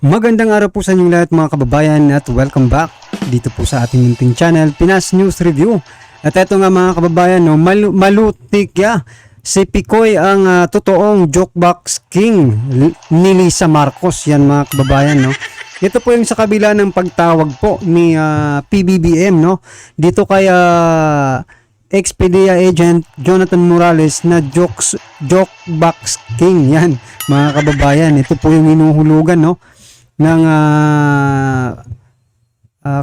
Magandang araw po sa inyong lahat mga kababayan at welcome back dito po sa ating munting channel, Pinas News Review. At eto nga mga kababayan, no, malutik ya, si Picoy ang totoong jokebox king ni Lisa Marcos. Yan mga kababayan, no. Ito po yung sa kabila ng pagtawag po ni PBBM, no, dito kay ex-PDEA agent Jonathan Morales na jokebox king. Yan mga kababayan, ito po yung hinuhulugan, no, ng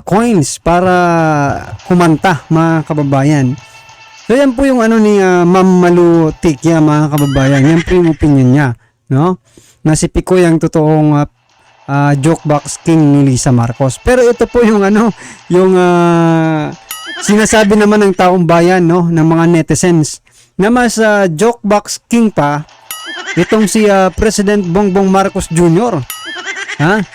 coins para kumanta mga kababayan. So yan po yung ano ni Ma'am Malu Tikya mga kababayan. Yan po yung opinion niya, no? Na si Picoy ang totoong jokebox king ni Lisa Marcos. Pero ito po yung ano, yung sinasabi naman ng taong bayan, no, ng mga netizens na mas jokebox king pa itong si President Bongbong Marcos Jr. Ha?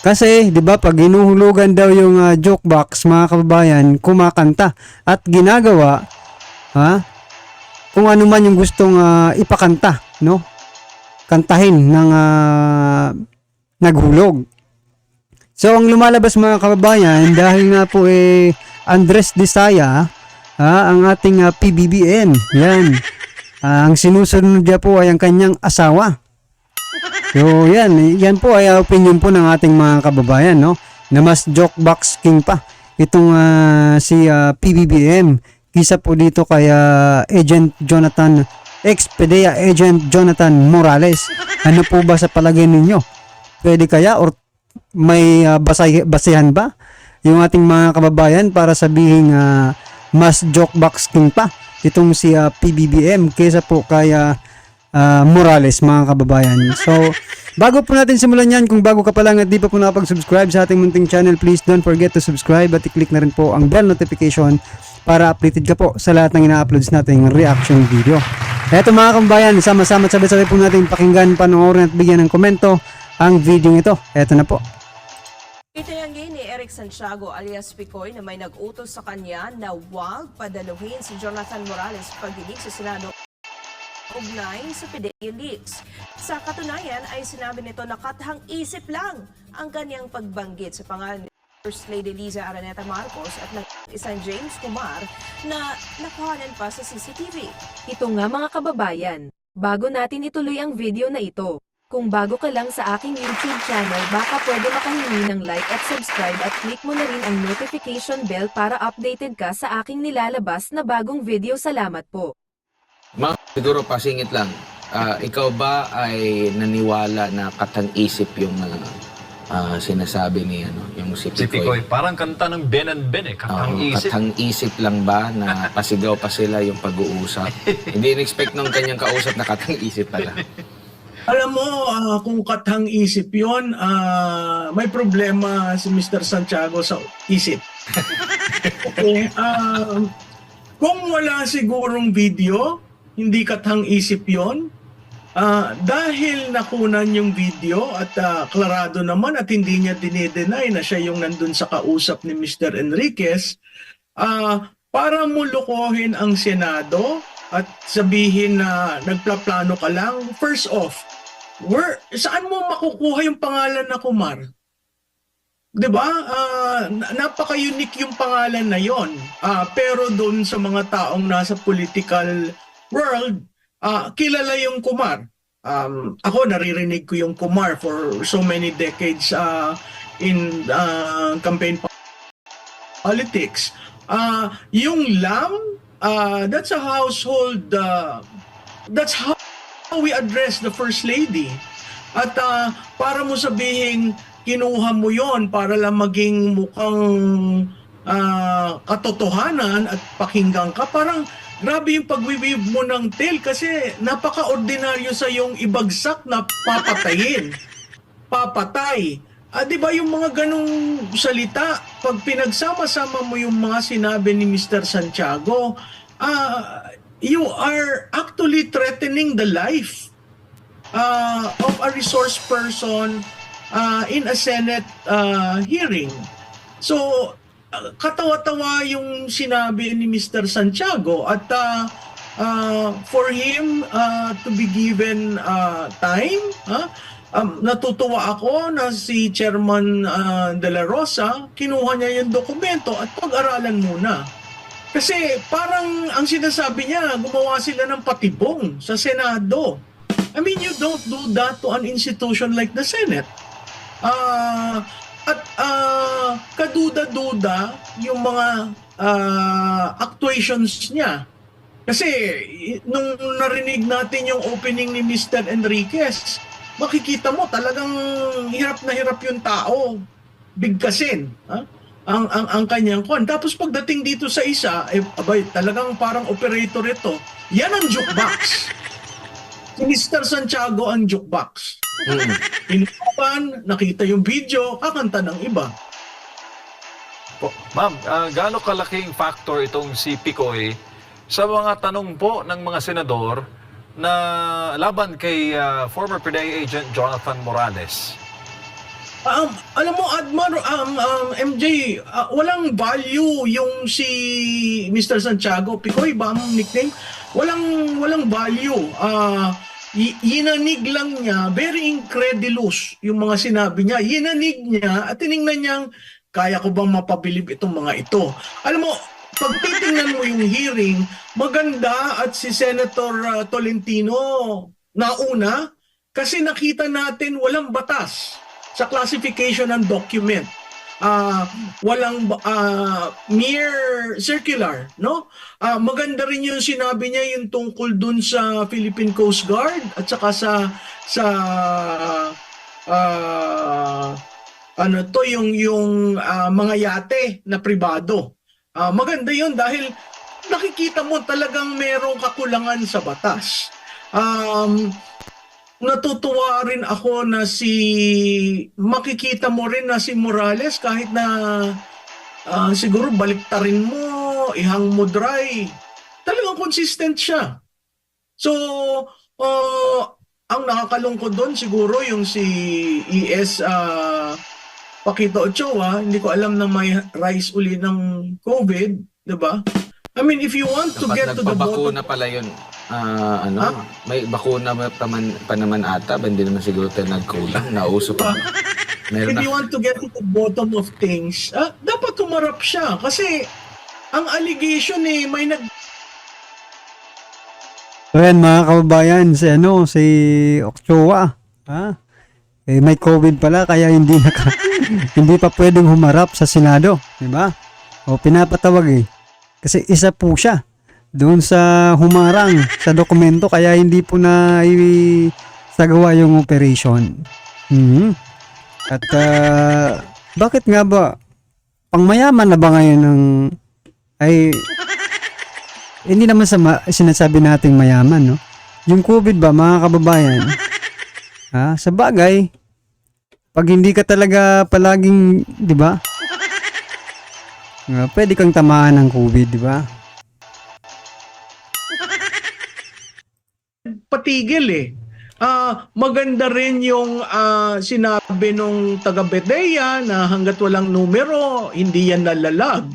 Kasi 'di ba pag hinuhulugan daw yung jokebox mga kababayan, kumakanta at ginagawa kung ano man yung gustong ipakanta, no? Kantahin ng naghulog. So ang lumalabas mga kababayan dahil nga po Andres Desaya, ang ating PBBM. Yan. Ang sinusunod niya po ay ang kanyang asawa. So yan po ay opinion po ng ating mga kababayan, no, na mas jokebox king pa itong si PBBM kisa po dito kay Agent Jonathan, ex-PDEA agent Jonathan Morales. Ano po ba sa palagay ninyo? Pwede kaya or may basihan ba yung ating mga kababayan para sabihin mas jokebox king pa itong si PBBM kaysa po kay Morales mga kababayan. So bago po natin simulan yan, kung bago ka pa lang at di pa po nakapag-subscribe sa ating munting channel, please don't forget to subscribe at i-click na rin po ang bell notification para updated ka po sa lahat ng ina-uploads nating reaction video. Eto mga kababayan, sama-sama at sabay-sabay po natin pakinggan, panoorin at bigyan ng komento ang video ito. Eto na po. Itinanggi ni Eric Santiago alias Picoy na may nag-utos sa kanya na huwag padaluhin si Jonathan Morales pagdinig sa Senado ugnay sa PDEA leaks. Sa katunayan ay sinabi nito na katahang isip lang ang kanyang pagbanggit sa pangalan ni First Lady Liza Araneta Marcos at ng isang James Kumar na nakuhanan pa sa CCTV. Ito nga mga kababayan, bago natin ituloy ang video na ito, kung bago ka lang sa aking YouTube channel, baka pwede makahingi ng like at subscribe at click mo na rin ang notification bell para updated ka sa aking nilalabas na bagong video. Salamat po. Ma'am, siguro pasingit lang. Ikaw ba ay naniwala na katang-isip yung sinasabi ni yung si Si Picoy? Picoy, parang kanta ng Ben and Ben katang-isip. Katang-isip lang ba na pasigaw pa sila yung pag-uusap? Hindi in-expect nung kanyang kausap na katang-isip pala. Alam mo, kung katang-isip yun, may problema si Mr. Santiago sa isip. Okay, kung wala sigurong video, hindi katang-isip yun, dahil nakunan yung video at klarado naman at hindi niya dinideny na siya yung nandun sa kausap ni Mr. Enriquez, para mulukohin ang Senado at sabihin na nagplaplano ka lang, first off, saan mo makukuha yung pangalan na Kumar? 'Di ba? Napaka-unique yung pangalan na 'yon. Pero doon sa mga taong nasa political world, kilala yung Kumar. Ako naririnig ko yung Kumar for so many decades in campaign politics. Yung Lam, that's a household, that's how we address the First Lady. At para mo sabihin kinuha mo yon para lang maging mukhang katotohanan at pakinggan ka, parang grabe yung pagwiwib mo ng tail kasi napaka-ordinaryo sa yung ibagsak na papatayin. Papatay. Di ba yung mga ganong salita, pag pinagsama-sama mo yung mga sinabi ni Mr. Santiago, you are actually threatening the life of a resource person in a Senate hearing. So, katawa-tawa yung sinabi ni Mr. Santiago at for him to be given time natutuwa ako na si Chairman De La Rosa, kinuha niya yung dokumento at pag-aralan muna. Kasi parang ang sinasabi niya, gumawa sila ng patibong sa Senado. I mean, you don't do that to an institution like the Senate. Kaduda-duda yung mga actuations niya. Kasi nung narinig natin yung opening ni Mr. Enriquez, makikita mo talagang hirap na hirap yung tao bigkasin. Ang kanyang kon. Tapos pagdating dito sa isa, abay, talagang parang operator ito. Yan ang jukebox. Si Mr. Santiago ang jukebox. Inupan, nakita yung video, kakanta ng iba. Ma'am, gaano kalaking factor itong si Picoy sa mga tanong po ng mga senador na laban kay former PDEA agent Jonathan Morales? Alam mo, Admar, MJ, walang value yung si Mr. Santiago. Picoy ba ang nickname? Walang value. Yinanig lang niya, very incredulous yung mga sinabi niya. Yinanig niya at tiningnan niyang, kaya ko bang mapabilib itong mga ito? Alam mo, pag titingnan mo yung hearing, maganda at si Senator Tolentino nauna kasi nakita natin walang batas sa classification ng document. Walang mere circular, no? Maganda rin yung sinabi niya yung tungkol dun sa Philippine Coast Guard at saka sa yung mga yate na pribado. Maganda yun dahil nakikita mo talagang merong kakulangan sa batas. Natutuwa rin ako na makikita mo rin na si Morales kahit na siguro baliktarin mo, ihang mo dry, talagang consistent siya. So, ang nakakalungkot doon siguro yung si ES Paquito Ochoa, hindi ko alam na may rise uli ng COVID, di ba? I mean, if you want to get to the bottom... Nagpabakuna pala yun. May bakuna pa naman ata, ba hindi naman siguro tayo nagkulang, nauso pa. Meron If you want to get to the bottom of things, dapat tumarap siya. Kasi ang allegation may So yan mga kababayan, si Ochoa, may COVID pala kaya hindi pa pwedeng humarap sa Senado, di ba? O pinapatawag kasi isa po siya doon sa humarang sa dokumento kaya hindi po na isagawa yung operation. At bakit nga ba pangmayaman na ba ngayon hindi naman sinasabi nating mayaman, no? Yung COVID ba mga kababayan, sa bagay, pag hindi ka talaga palaging, di ba? Pwede kang tamaan ng COVID, di ba? patigil maganda rin yung sinabi nung taga-Bedea na hanggat walang numero, hindi yan nalalag.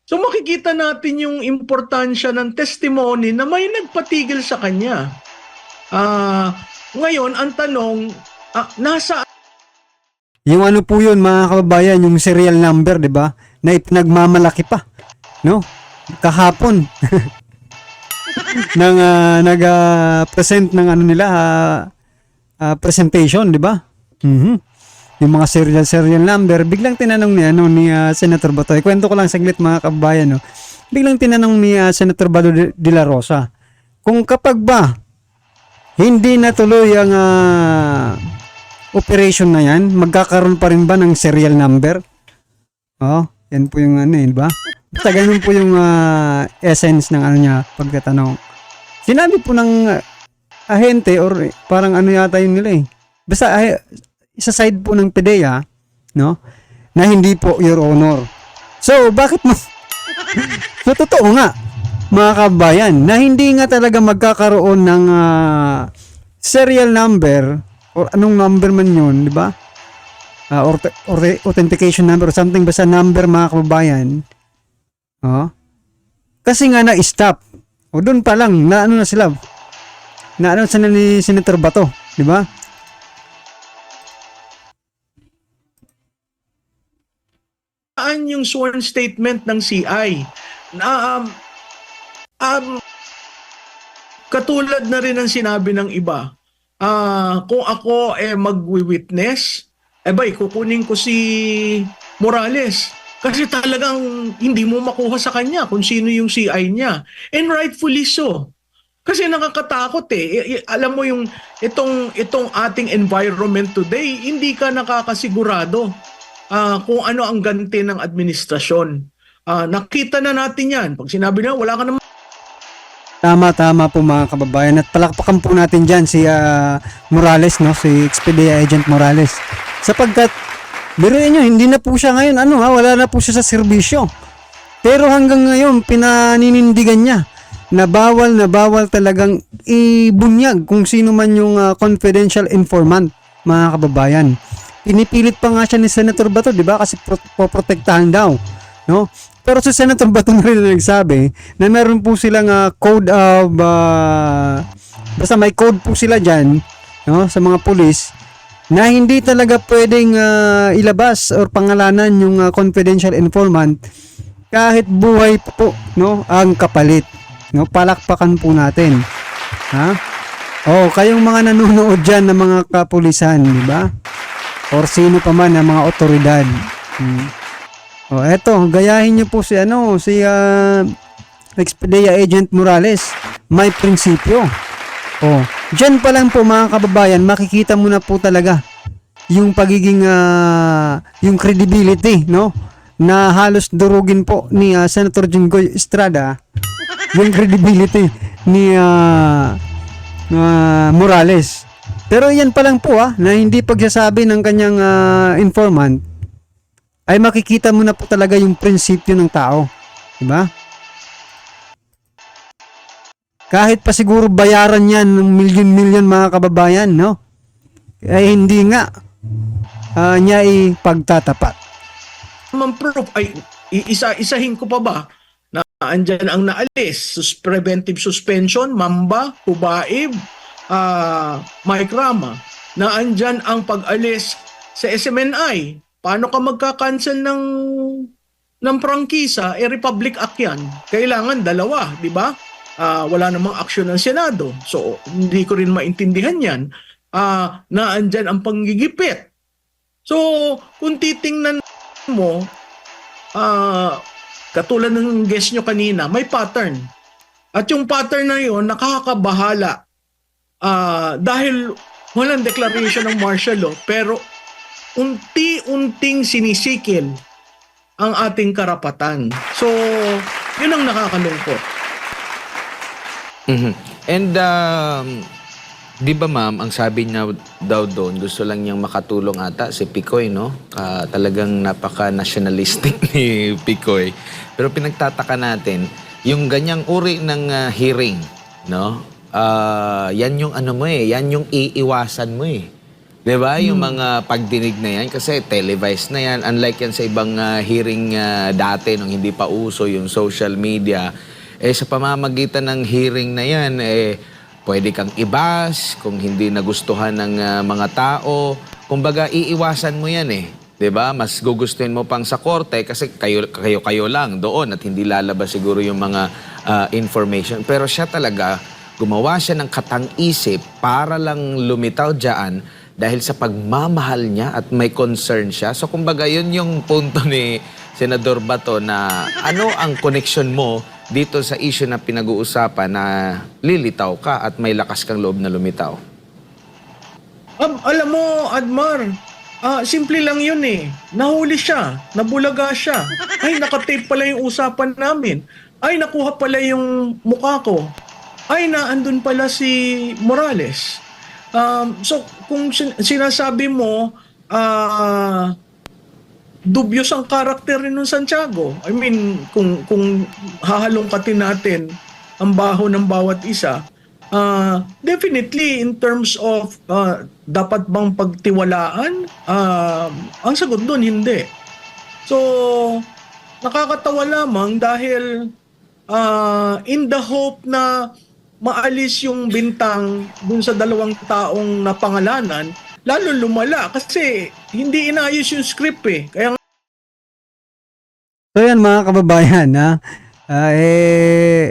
So makikita natin yung importansya ng testimony na may nagpatigil sa kanya. Ngayon, ang tanong, nasa... Yung ano po yun mga kababayan, yung serial number, di ba? Na ipinagmamalaki pa, no? Kahapon. Nag-present ng ano nila, presentation, di ba? Yung mga serial number, biglang tinanong ni Senator Bato. Kwento ko lang saglit mga kababayan, no? Biglang tinanong ni Senator Bato de la Rosa, kung kapag ba hindi natuloy ang operation na yan, magkakaroon pa rin ba ng serial number? Yan po yung di ba? Basta ganun po yung essence ng niya pagkatanong. Sinabi po ng ahente or parang yata yun nila Basta isa side po ng PDEA, no? Na hindi po, Your Honor. So, bakit mo? So, totoo nga, mga kabayan, na hindi nga talaga magkakaroon ng serial number or anong number man yun, di ba? Or authentication number or something, basta number mga kababayan. Kasi nga na-stop. O doon pa lang, na sila ni Senator Bato, di ba? nasaan yung sworn statement ng CI? Na, katulad na rin ang sinabi ng iba, kung ako mag-witness, kukunin ko si Morales. Kasi talagang hindi mo makuha sa kanya kung sino yung CI niya. And rightfully so. Kasi nakakatakot eh. Alam mo yung itong ating environment today, hindi ka nakakasigurado kung ano ang ganti ng administrasyon. Nakita na natin yan. Pag sinabi na wala ka naman Tama po mga kababayan, at palakpakan po natin dyan si Morales, no, si Expedia Agent Morales, sapagkat biruin nyo, hindi na po siya ngayon, wala na po siya sa serbisyo, pero hanggang ngayon pinaninindigan niya na bawal talagang ibunyag kung sino man yung confidential informant, mga kababayan. Pinipilit pa nga siya ni Senator Bato, di ba, kasi poprotektahan daw, no? Pero si Senator Bato na rin nagsabi na meron po silang code of basta may code po sila dyan, no, sa mga pulis, na hindi talaga pwedeng ilabas or pangalanan yung confidential informant kahit buhay po, no, ang kapalit, no. Palakpakan po natin, ha. Kayong mga nanonood dyan ng mga kapulisan, di ba, or sino pa man ng mga otoridad, eto, gayahin niyo po si Expedia Agent Morales. May prinsipyo. Diyan pa lang po mga kababayan, makikita mo na po talaga yung pagiging yung credibility, no, na halos durugin po ni Senator Jinggoy Estrada yung credibility ni Morales. Pero yan pa lang po na hindi pagsasabi ng kanyang informant, ay makikita mo na po talaga yung prinsipyo ng tao, di ba? Kahit pa siguro bayaran yan ng milyon-milyon mga kababayan, no? Ay hindi nga niya ipagtatapat. proof ay isahin ko pa ba na andyan ang naalis, preventive suspension, mamba, hubaib, Mike Rama, na andyan ang pag-alis sa SMNI. Paano ka magka-cancel ng prangkisa? Republic Act yan. Kailangan dalawa, di ba? Wala namang aksyon ng Senado. So, hindi ko rin maintindihan yan na andyan ang panggigipit. So, kung titingnan mo, katulad ng guest nyo kanina, may pattern. At yung pattern na yun, nakakabahala. Dahil walang declaration ng martial law, pero unti-unting sinisikil ang ating karapatan. So, yun ang nakakalungkot. And di ba ma'am, ang sabi niya daw doon, gusto lang niyang makatulong ata si Picoy, no? Talagang napaka-nationalistic ni Picoy. Pero pinagtataka natin, yung ganyang uri ng hearing, no? Yan yung yan yung iiwasan mo eh. 'Di ba? Yung mga pagdinig na yan kasi televised na yan, unlike yan sa ibang hearing dati nung hindi pa uso yung social media. Sa pamamagitan ng hearing na yan pwede kang ibas kung hindi nagustuhan ng mga tao. Kumbaga iiwasan mo yan eh. 'Di ba? Mas gugustuhin mo pang sa korte kasi kayo lang doon at hindi lalabas siguro yung mga information. Pero siya talaga gumawa siya ng katang-isip para lang lumitaw diyan dahil sa pagmamahal niya at may concern siya. So kumbaga yun yung punto ni Senador Bato na ano ang connection mo dito sa issue na pinag-uusapan na lilitaw ka at may lakas kang loob na lumitaw. Alam mo, Admar, simple lang yun eh. Nahuli siya, nabulaga siya. Ay, nakatape pala yung usapan namin. Ay, nakuha pala yung mukha ko. Ay, naandun pala si Morales. So, kung sinasabi mo, dubious ang karakter rin ng Santiago. I mean, kung hahalongkatin natin ang baho ng bawat isa, definitely in terms of dapat bang pagtiwalaan, ang sagot doon hindi. So, nakakatawa lamang dahil in the hope na maalis yung bintang dun sa dalawang taong napangalanan, lalo lumala kasi hindi inayos yung script eh. Kaya So yan mga kababayan,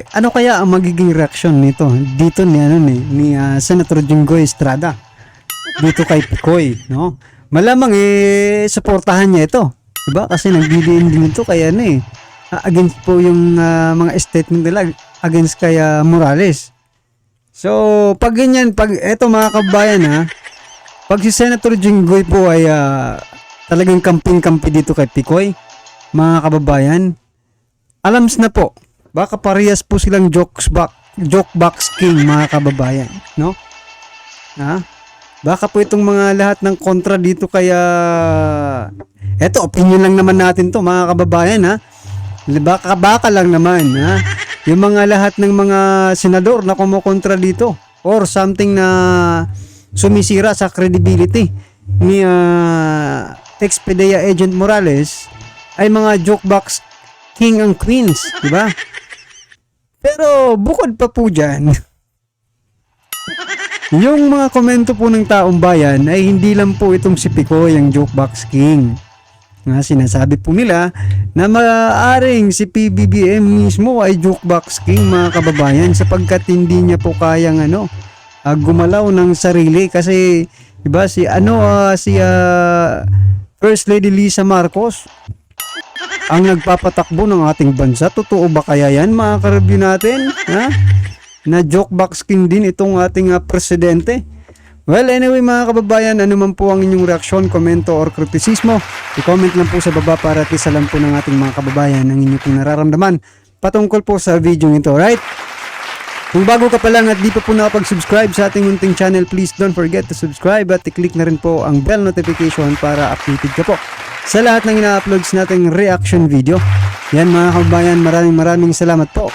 ano kaya ang magiging reaksyon nito dito ni Senator Jinggoy Estrada dito kay Picoy, no? Malamang suportahan niya ito, diba? Kasi nagbidiin din ito kaya against po yung mga statement nila against kay Morales. So pag ganyan, pag eto mga kababayan, pag si Senator Jinggoy po ay talagang kamping-kampi dito kay Picoy, mga kababayan, alams na po, baka parehas po silang joke box king, mga kababayan, no? Baka po itong mga lahat ng kontra dito kaya eto, opinion lang naman natin to, mga kababayan, baka lang naman, yung mga lahat ng mga senador na kumukontra dito or something na sumisira sa credibility ni ex-PDEA Agent Morales ay mga joke box king and queens, di ba? Pero bukod pa po dyan, yung mga komento po ng taong bayan ay hindi lang po itong si Picoy ang joke box king. Sinasabi po nila na maaaring si PBBM mismo ay joke box king, mga kababayan, sapagkat hindi niya po kayang gumalaw ng sarili kasi diba si First Lady Lisa Marcos ang nagpapatakbo ng ating bansa. Totoo ba kaya yan, mga ka-review natin? Na joke box king din itong ating presidente? Well, anyway mga kababayan, ano man po ang inyong reaksyon, komento or kritisismo, i-comment lang po sa baba para at least alam po ng ating mga kababayan ang inyong pong nararamdaman patungkol po sa video ito, right? Kung bago ka pa lang at di pa po nakapag-subscribe sa ating munting channel, please don't forget to subscribe at i-click na rin po ang bell notification para updated ka po sa lahat ng ina-uploads nating reaction video. Yan mga kababayan, maraming salamat po.